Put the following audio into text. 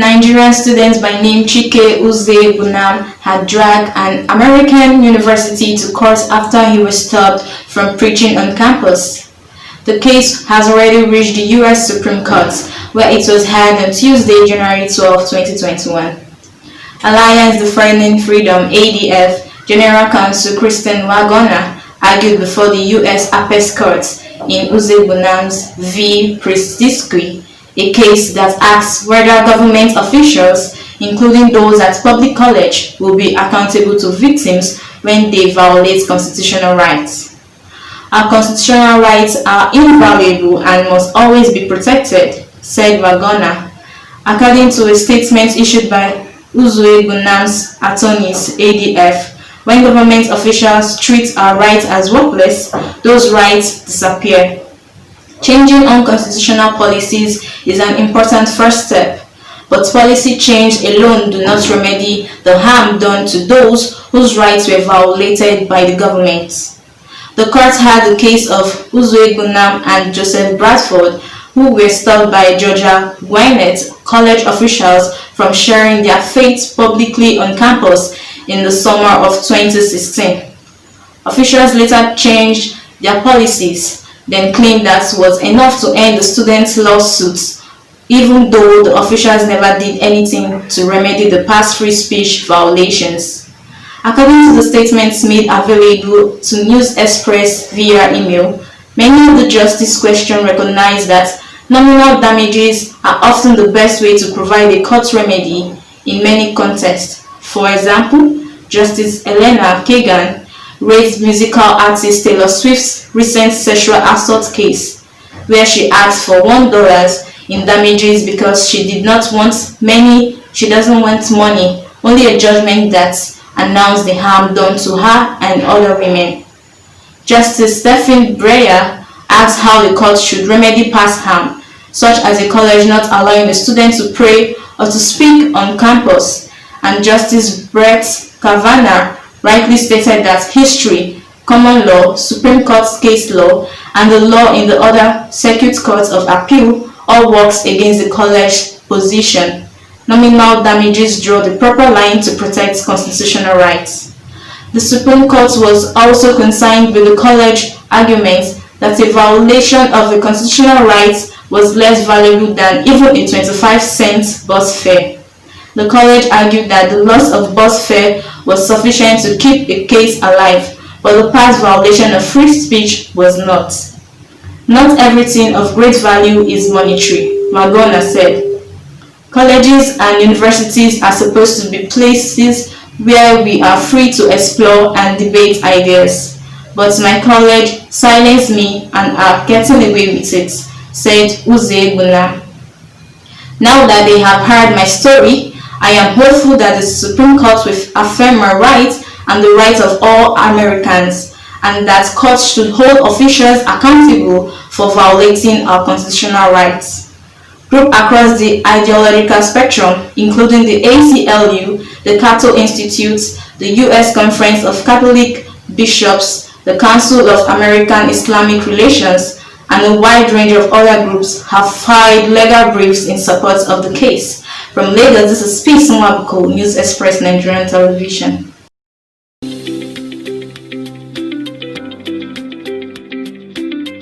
Nigerian student by name Chike Uze Bunam had dragged an American university to court after he was stopped from preaching on campus. The case has already reached the U.S. Supreme Court, where it was heard on Tuesday, January 12, 2021. Alliance Defending Freedom (ADF) General Counsel Kristen Wagona argued before the U.S. Apex Court in Uze Bunam's v. Pristiski, a case that asks whether government officials, including those at public college, will be accountable to victims when they violate constitutional rights. Our constitutional rights are invaluable and must always be protected, said Wagona. According to a statement issued by Uze Bunam's attorneys, ADF, when government officials treat our rights as worthless, those rights disappear. Changing unconstitutional policies is an important first step, but policy change alone do not remedy the harm done to those whose rights were violated by the government. The court heard the case of Uze Bunam and Joseph Bradford, who were stopped by Georgia Gwinnett College officials from sharing their faith publicly on campus in the summer of 2016. Officials later changed their policies, then claimed that was enough to end the students' lawsuits, even though the officials never did anything to remedy the past free speech violations. According to the statements made available to News Express via email, many of the justice questions recognize that nominal damages are often the best way to provide a court remedy in many contexts. For example, Justice Elena Kagan raised musical artist Taylor Swift's recent sexual assault case, where she asked for $1 in damages because she doesn't want money, only a judgment that announced the harm done to her and other women. Justice Stephen Breyer asked how the court should remedy past harm, such as a college not allowing a student to pray or to speak on campus, and Justice Brett Kavanaugh rightly stated that history, common law, Supreme Court case law, and the law in the other circuit courts of appeal all works against the college's position. Nominal damages draw the proper line to protect constitutional rights. The Supreme Court was also concerned with the college argument that a violation of the constitutional rights was less valuable than even a 25-cent bus fare. The college argued that the loss of bus fare was sufficient to keep a case alive, but the past violation of free speech was not. Not everything of great value is monetary, Wagona said. Colleges and universities are supposed to be places where we are free to explore and debate ideas. But my college silenced me and are getting away with it, said Uze Bunam. Now that they have heard my story, I am hopeful that the Supreme Court will affirm my rights and the rights of all Americans, and that courts should hold officials accountable for violating our constitutional rights. Groups across the ideological spectrum, including the ACLU, the Cato Institute, the U.S. Conference of Catholic Bishops, the Council of American Islamic Relations, and a wide range of other groups have filed legal briefs in support of the case. From Lagos, this is Peace Nwabuko, News Express Nigerian Television.